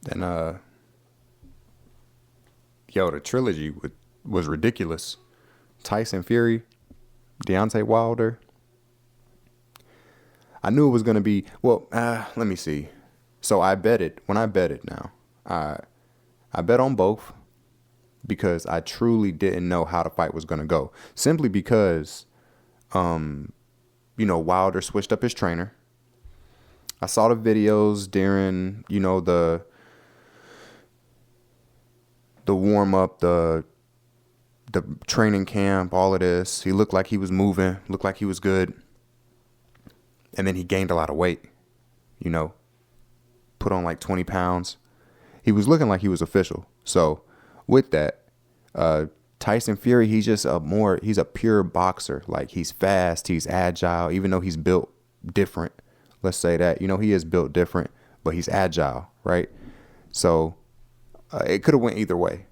And the trilogy was ridiculous. Tyson Fury, Deontay Wilder. I knew it was gonna be let me see. So I betted now. I bet on both because I truly didn't know how the fight was gonna go. Simply because Wilder switched up his trainer. I saw the videos during, the warm up, the training camp, all of this. He looked like he was moving, looked like he was good. And then he gained a lot of weight, put on like 20 pounds. He was looking like he was official. So with that, Tyson Fury, he's a pure boxer. Like, he's fast, he's agile, even though he's built different. Let's say that, he is built different, but he's agile, right? So it could have went either way.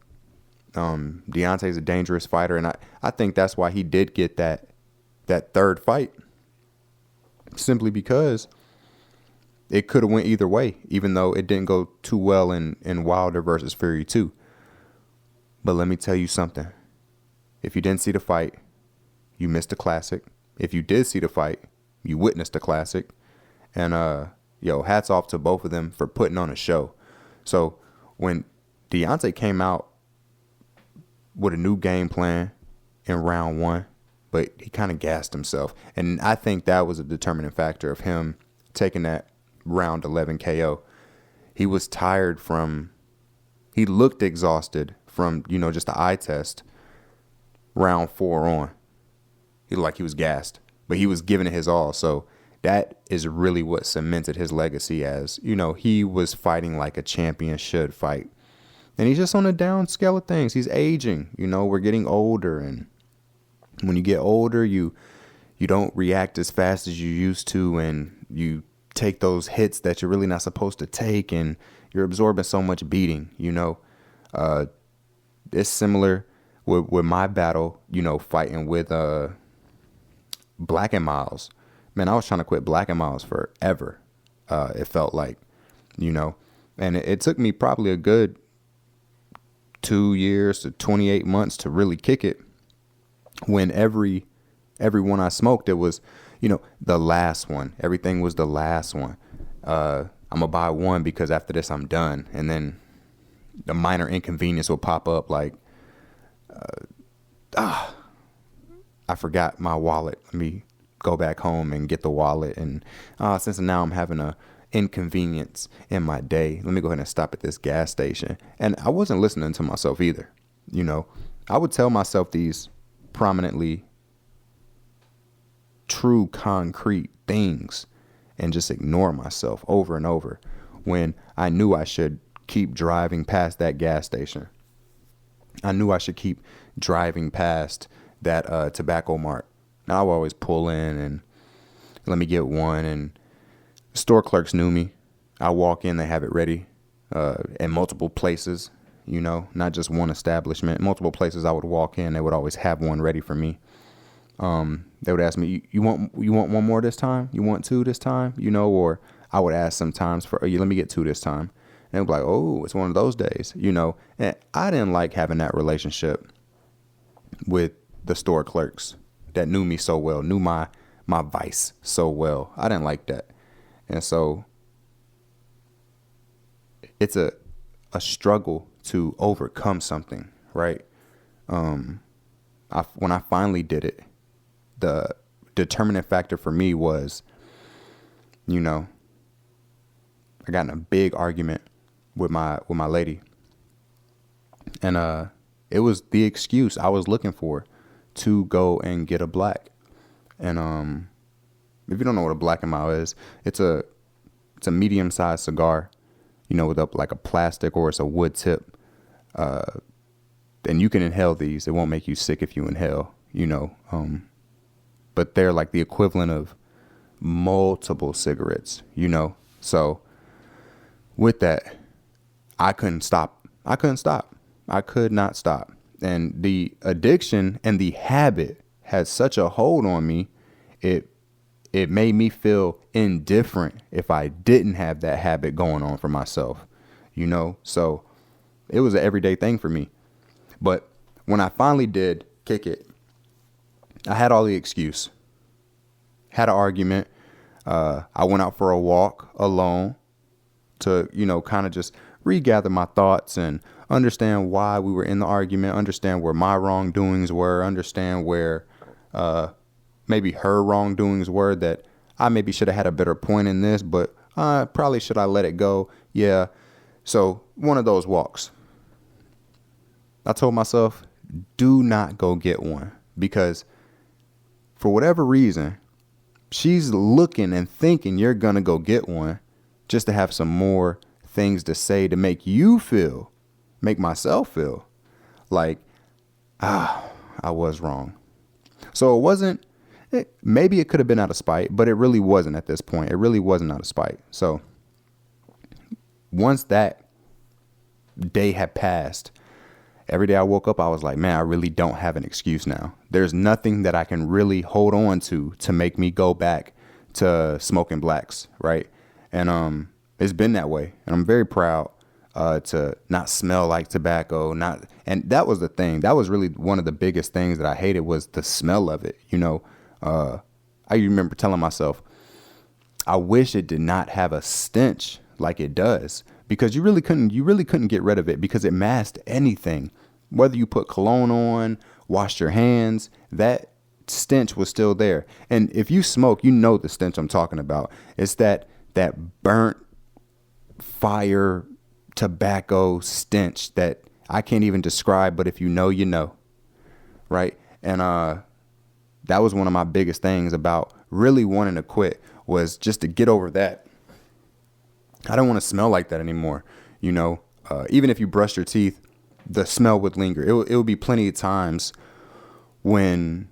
Deontay's a dangerous fighter, and I think that's why he did get that third fight, simply because it could have went either way, even though it didn't go too well in Wilder versus Fury 2. But let me tell you something. If you didn't see the fight, you missed a classic. If you did see the fight, you witnessed a classic. And hats off to both of them for putting on a show. So when Deontay came out with a new game plan in round 1, but he kind of gassed himself. And I think that was a determining factor of him taking that round 11 KO. He was tired he looked exhausted from, just the eye test. Round 4 on, he looked like he was gassed, but he was giving it his all. So that is really what cemented his legacy as, he was fighting like a champion should fight. And he's just on a down scale of things. He's aging, we're getting older. And when you get older, you don't react as fast as you used to. And you take those hits that you're really not supposed to take. And you're absorbing so much beating, It's similar with my battle, fighting with Black and Miles. Man, I was trying to quit Black and Miles forever. It felt like, and it took me probably a good 2 years to 28 months to really kick it. When every one I smoked, it was, the last one. Everything was the last one. I'm gonna buy one because after this I'm done. And then the minor inconvenience will pop up, like, I forgot my wallet. Let me go back home and get the wallet. And since now I'm having a inconvenience in my day, let me go ahead and stop at this gas station. And I wasn't listening to myself either. I would tell myself these prominently true concrete things and just ignore myself over and over when I knew I should keep driving past that gas station. I knew I should keep driving past that tobacco mart. Now I would always pull in and let me get one, and store clerks knew me. I walk in, they have it ready in multiple places, not just one establishment. Multiple places I would walk in, they would always have one ready for me. They would ask me, you want one more this time? You want 2 this time? Or I would ask sometimes for, let me get 2 this time. And they'd be like, oh, it's one of those days, And I didn't like having that relationship with the store clerks that knew me so well, knew my vice so well. I didn't like that. And so it's a struggle to overcome something, right? When I finally did it, the determining factor for me was, I got in a big argument with my lady. And it was the excuse I was looking for to go and get a black. And if you don't know what a Black and Mild is, it's a medium-sized cigar, with like a plastic or it's a wood tip. And you can inhale these. It won't make you sick if you inhale, but they're like the equivalent of multiple cigarettes, So with that, I couldn't stop. I could not stop. And the addiction and the habit had such a hold on me. It made me feel indifferent if I didn't have that habit going on for myself. So it was an everyday thing for me. But when I finally did kick it, I had all the excuse. Had an argument. I went out for a walk alone to, kind of just regather my thoughts and understand why we were in the argument, understand where my wrongdoings were, understand where maybe her wrongdoings were, that I maybe should have had a better point in this, but probably should I let it go? Yeah. So one of those walks. I told myself, do not go get one, because for whatever reason, she's looking and thinking you're going to go get one just to have some more things to say to make myself feel like, I was wrong. So maybe it could have been out of spite, but it really wasn't at this point. It really wasn't out of spite. So once that day had passed, every day I woke up, I was like, man, I really don't have an excuse now. There's nothing that I can really hold on to make me go back to smoking blacks, right? And it's been that way. And I'm very proud to not smell like tobacco. And that was the thing. That was really one of the biggest things that I hated, was the smell of it. I remember telling myself, I wish it did not have a stench like it does, because you really couldn't get rid of it, because it masked anything. Whether you put cologne on, washed your hands, that stench was still there. And if you smoke, the stench I'm talking about. It's that burnt fire tobacco stench that I can't even describe, but if you know, right? And that was one of my biggest things about really wanting to quit, was just to get over that. I don't want to smell like that anymore. Even if you brush your teeth, the smell would linger. It would be plenty of times when,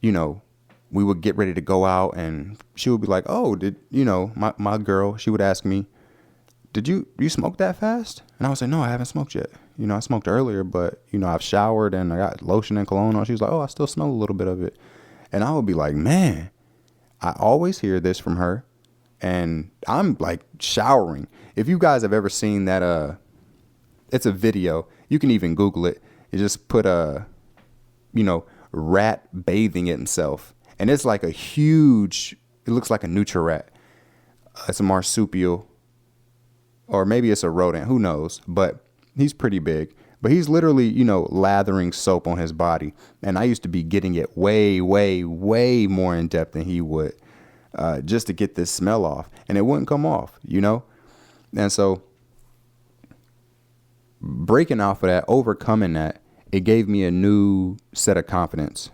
we would get ready to go out and she would be like, oh, my girl, she would ask me, did you smoke that fast? And I would say, no, I haven't smoked yet. I smoked earlier, but, I've showered and I got lotion and cologne on. She was like, oh, I still smell a little bit of it. And I would be like, man, I always hear this from her. And I'm like showering. If you guys have ever seen that, it's a video. You can even Google it. You just put rat bathing himself. And it's like it looks like a nutria-rat. It's a marsupial, or maybe it's a rodent. Who knows? But he's pretty big. But he's literally, lathering soap on his body. And I used to be getting it way, way, way more in depth than he would. Just to get this smell off, and it wouldn't come off, And so breaking off of that, overcoming that, it gave me a new set of confidence,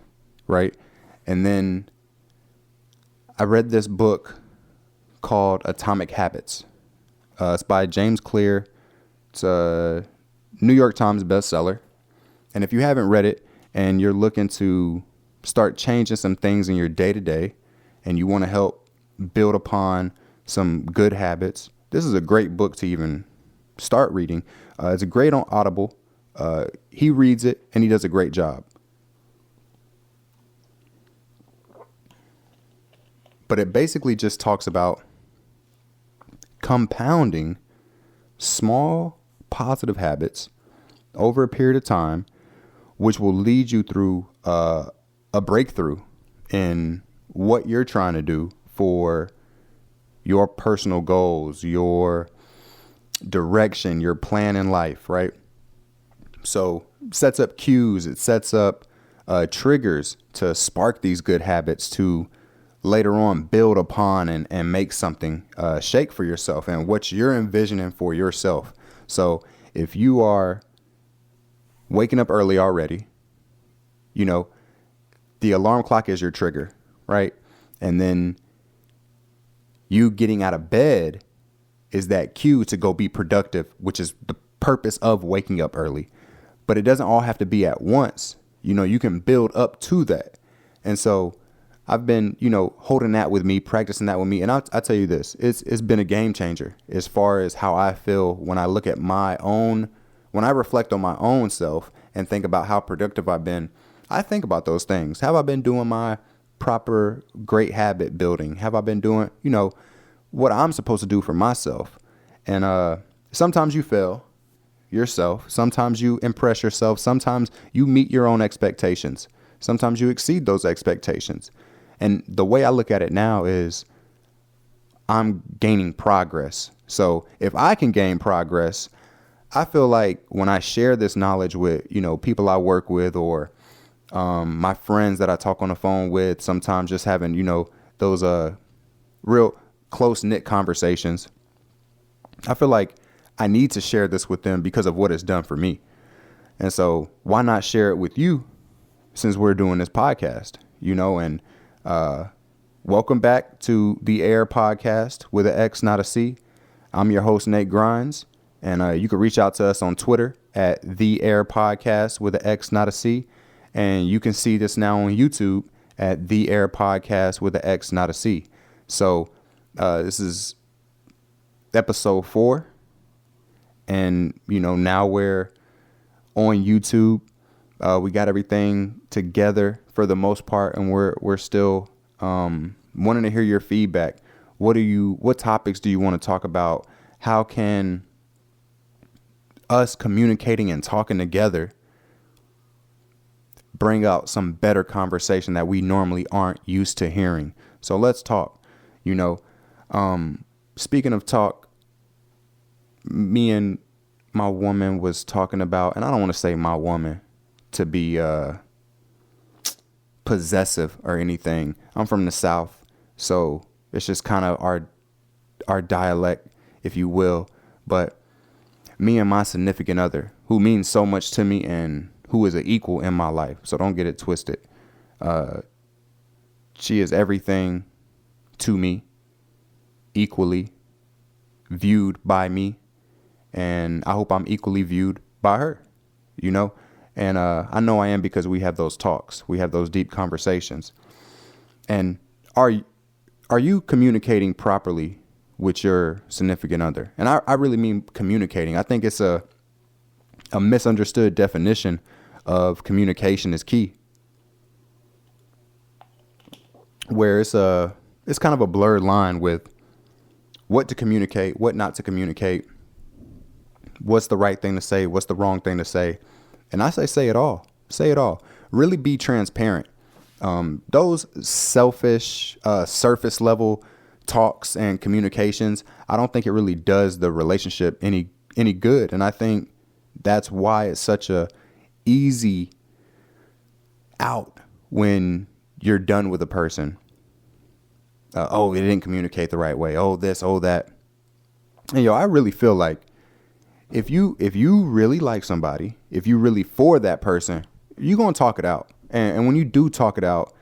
right? And then I read this book called Atomic Habits. It's by James Clear. It's a New York Times bestseller. And if you haven't read it and you're looking to start changing some things in your day-to-day, and you want to help build upon some good habits, this is a great book to even start reading. It's great on Audible. He reads it and he does a great job. But it basically just talks about compounding small positive habits over a period of time, which will lead you through a breakthrough in what you're trying to do for your personal goals, your direction, your plan in life, right? So sets up cues, it sets up triggers to spark these good habits to later on build upon and make something shake for yourself and what you're envisioning for yourself. So if you are waking up early already, the alarm clock is your trigger, right? And then you getting out of bed is that cue to go be productive, which is the purpose of waking up early. But it doesn't all have to be at once. You can build up to that. And so I've been, holding that with me, practicing that with me. And I'll tell you this, it's been a game changer as far as how I feel when I look at when I reflect on my own self and think about how productive I've been. I think about those things. Have I been doing my proper great habit building? Have I been doing, what I'm supposed to do for myself? And Sometimes you fail yourself. Sometimes you impress yourself. Sometimes you meet your own expectations. Sometimes you exceed those expectations. And the way I look at it now is I'm gaining progress. So if I can gain progress, I feel like when I share this knowledge with, people I work with, or my friends that I talk on the phone with, sometimes just having, those real close knit conversations, I feel like I need to share this with them because of what it's done for me. And so why not share it with you since we're doing this podcast, and welcome back to the Air Podcast with an X, not a C. I'm your host, Nate Grimes, and you can reach out to us on Twitter at the Air Podcast with an X, not a C. And you can see this now on YouTube at the Air Podcast with an X, not a C. So this is episode 4. And, now we're on YouTube. We got everything together for the most part, and we're still wanting to hear your feedback. What topics do you want to talk about? How can us communicating and talking together bring out some better conversation that we normally aren't used to hearing? So let's talk. Speaking of talk, me and my woman was talking about, and I don't want to say my woman to be possessive or anything. I'm from the South, so it's just kind of our dialect, if you will. But me and my significant other, who means so much to me and who is an equal in my life, so don't get it twisted. She is everything to me, equally viewed by me, and I hope I'm equally viewed by her, and I know I am, because we have those talks, we have those deep conversations. And are you communicating properly with your significant other? And I really mean communicating. I think it's a misunderstood definition of communication is key, where it's kind of a blurred line with what to communicate, what not to communicate, what's the right thing to say, what's the wrong thing to say. And I say it all. Say it all. Really be transparent. Those selfish, surface level talks and communications, I don't think it really does the relationship any good. And I think that's why it's such a easy out when you're done with a person. Oh, they didn't communicate the right way. Oh, this, oh, that. And I really feel like if you really like somebody, if you really for that person, you're going to talk it out. And when you do talk it out,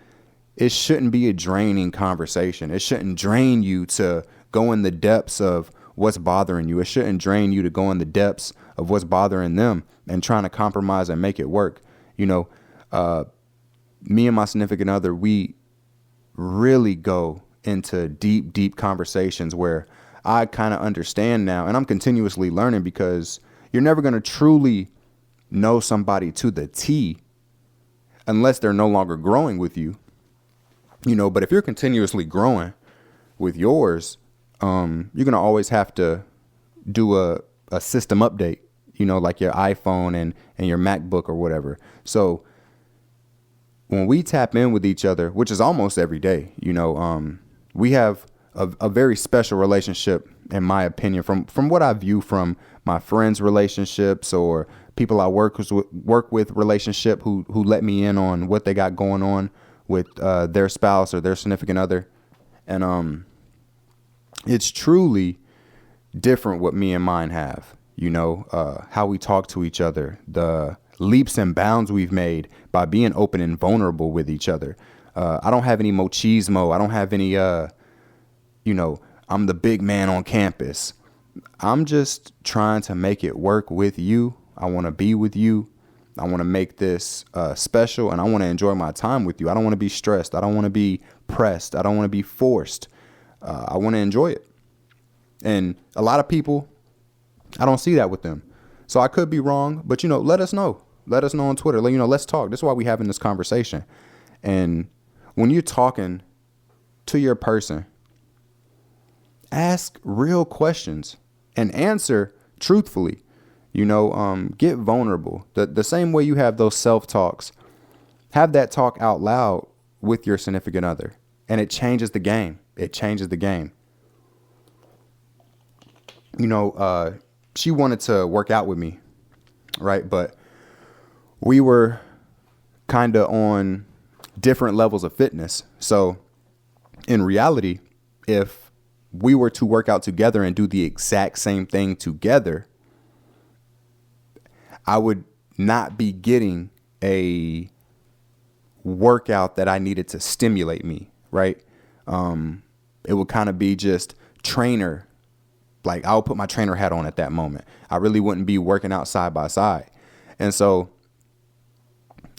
it shouldn't be a draining conversation. It shouldn't drain you to go in the depths of what's bothering you. It shouldn't drain you to go in the depths of what's bothering them and trying to compromise and make it work. Me and my significant other, we really go into deep, deep conversations where I kind of understand now, and I'm continuously learning, because you're never going to truly know somebody to the T unless they're no longer growing with you, but if you're continuously growing with yours, you're going to always have to do a system update, like your iPhone and your MacBook or whatever. So when we tap in with each other, which is almost every day, we have a very special relationship, in my opinion, from what I view from my friends' relationships or people I work with relationship who let me in on what they got going on with their spouse or their significant other. And it's truly different what me and mine have, how we talk to each other, the leaps and bounds we've made by being open and vulnerable with each other. I don't have any machismo. I don't have any, I'm the big man on campus. I'm just trying to make it work with you. I want to be with you. I want to make this special, and I want to enjoy my time with you. I don't want to be stressed. I don't want to be pressed. I don't want to be forced. I want to enjoy it. And a lot of people, I don't see that with them. So I could be wrong, but, let us know. Let us know on Twitter. Let's talk. This is why we're having this conversation. And when you're talking to your person, ask real questions and answer truthfully, get vulnerable. The same way you have those self-talks, have that talk out loud with your significant other, and it changes the game. It changes the game. She wanted to work out with me, right? But we were kind of on different levels of fitness. So in reality, if we were to work out together and do the exact same thing together, I would not be getting a workout that I needed to stimulate me, right? It would kind of be just trainer. Like, I'll put my trainer hat on at that moment. I really wouldn't be working out side by side. And so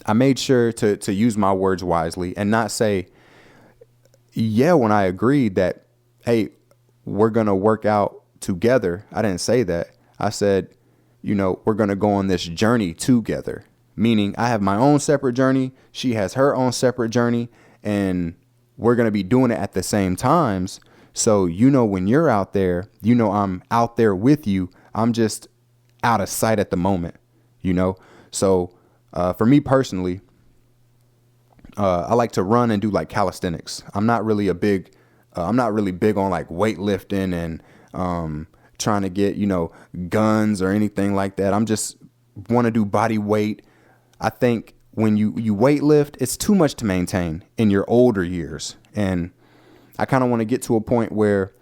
I made sure to use my words wisely and not say, yeah, when I agreed that, hey, we're going to work out together. I didn't say that. I said, we're going to go on this journey together, meaning I have my own separate journey. She has her own separate journey, and we're going to be doing it at the same times. So, when you're out there, I'm out there with you. I'm just out of sight at the moment, So for me personally, I like to run and do like calisthenics. I'm not really big on like weightlifting and trying to get, guns or anything like that. I'm just want to do body weight. I think when you weightlift, it's too much to maintain in your older years. And I kind of want to get to a point where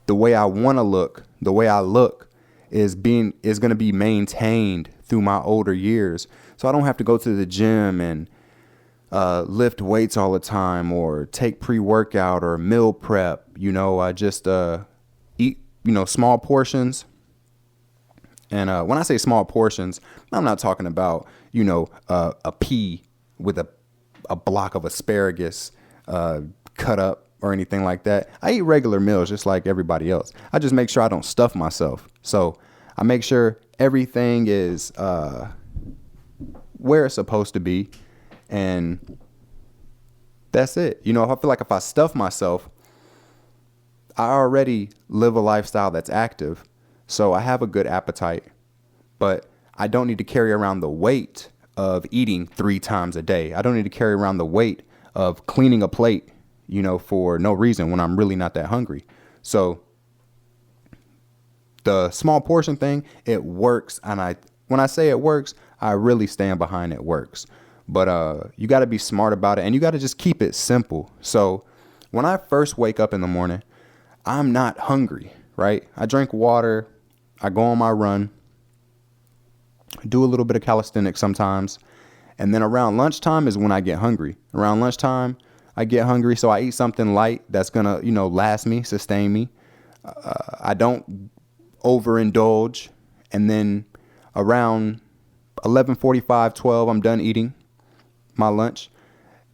the way I want to look, the way I look is going to be maintained through my older years. So I don't have to go to the gym and lift weights all the time or take pre-workout or meal prep. I just eat, small portions. And when I say small portions, I'm not talking about, a pea with a block of asparagus cut up or anything like that. I eat regular meals just like everybody else. I just make sure I don't stuff myself. So I make sure everything is where it's supposed to be. And that's it. I feel like if I stuff myself, I already live a lifestyle that's active. So I have a good appetite, but I don't need to carry around the weight of eating 3 times a day. I don't need to carry around the weight of cleaning a plate, for no reason when I'm really not that hungry. So the small portion thing, it works. And when I say it works, I really stand behind it works. But you got to be smart about it, and you got to just keep it simple. So when I first wake up in the morning, I'm not hungry, right? I drink water. I go on my run, do a little bit of calisthenics sometimes. And then around lunchtime is when I get hungry. Around lunchtime, I get hungry. So I eat something light that's going to, last me, sustain me. I don't overindulge. And then around 11:45, 12, I'm done eating my lunch.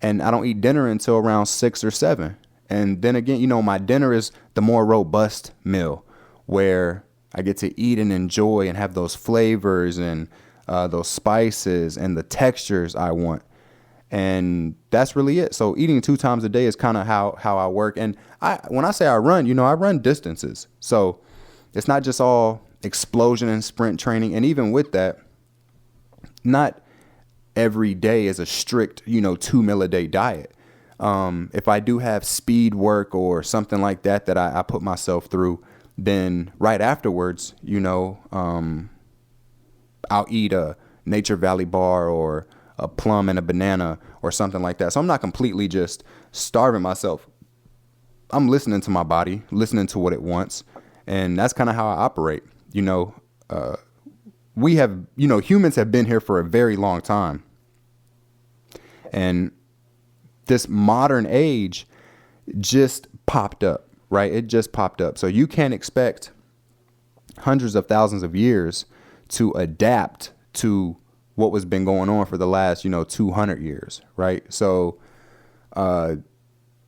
And I don't eat dinner until around 6 or 7. And then again, my dinner is the more robust meal where I get to eat and enjoy and have those flavors and those spices and the textures I want. And that's really it. So eating 2 times a day is kind of how I work. And when I say I run, I run distances. So it's not just all explosion and sprint training. And even with that, not every day is a strict, 2 meal a day diet. If I do have speed work or something like that I put myself through, then right afterwards, I'll eat a Nature Valley bar or a plum and a banana or something like that. So I'm not completely just starving myself. I'm listening to my body, listening to what it wants. And that's kind of how I operate. We have, humans have been here for a very long time. And this modern age just popped up, right? It just popped up. So you can't expect hundreds of thousands of years to adapt to what was been going on for the last, 200 years, right? So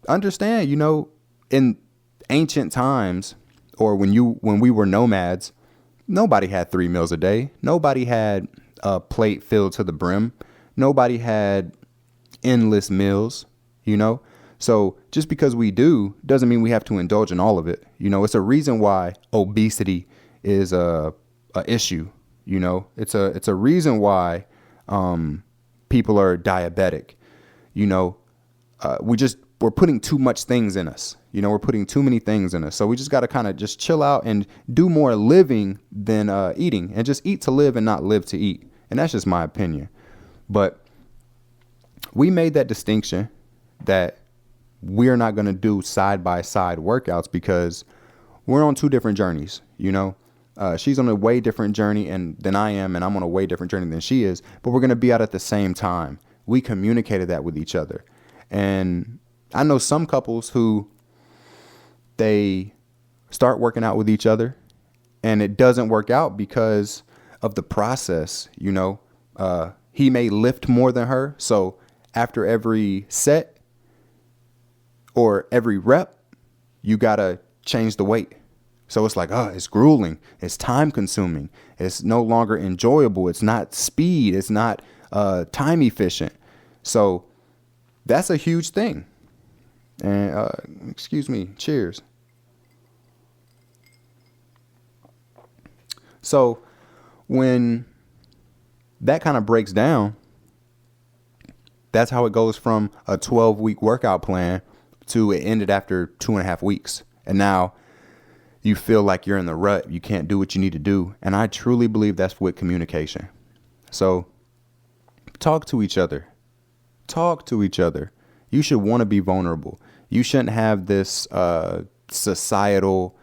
understand, in ancient times or when we were nomads, nobody had 3 meals a day. Nobody had a plate filled to the brim. Nobody had endless meals, So just because we do doesn't mean we have to indulge in all of it. It's a reason why obesity is a issue. You know, it's a reason why people are diabetic. You know, we're putting too much things in us. You know, we're putting too many things in us. So we just got to kind of just chill out and do more living than eating, and just eat to live and not live to eat. And that's just my opinion. But we made that distinction that we're not going to do side by side workouts because we're on two different journeys. You know, she's on a way different journey than I am, and I'm on a way different journey than she is, but we're going to be out at the same time. We communicated that with each other. And I know some couples who they start working out with each other and it doesn't work out because of the process. You know, he may lift more than her. So after every set or every rep, you got to change the weight. So it's like, it's grueling. It's time consuming. It's no longer enjoyable. It's not speed. It's not time efficient. So that's a huge thing. And excuse me, cheers. So when that kind of breaks down, that's how it goes from a 12-week workout plan to it ended after 2.5 weeks. And now you feel like you're in the rut. You can't do what you need to do. And I truly believe that's with communication. So talk to each other. Talk to each other. You should want to be vulnerable. You shouldn't have this societal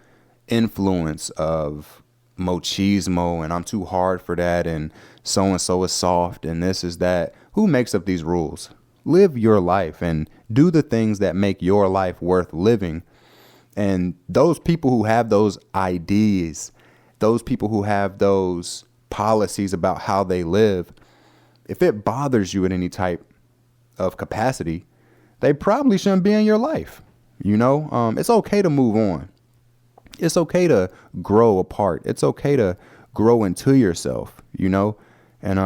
influence of machismo and I'm too hard for that and so is soft and this is that. Who makes up these rules? Live your life and do the things that make your life worth living. And those people who have those ideas, those people who have those policies about how they live, if it bothers you in any type of capacity, they probably shouldn't be in your life. You know, it's okay to move on. It's okay to grow apart. It's okay to grow into yourself, you know, and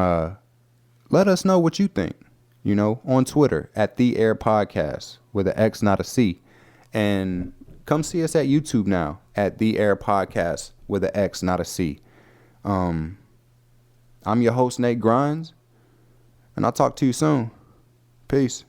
let us know what you think, you know, on Twitter at The Air Podcast with an X, not a C. And come see us at YouTube now at The Air Podcast with an X, not a C. I'm your host, Nate Grimes, and I'll talk to you soon. Peace.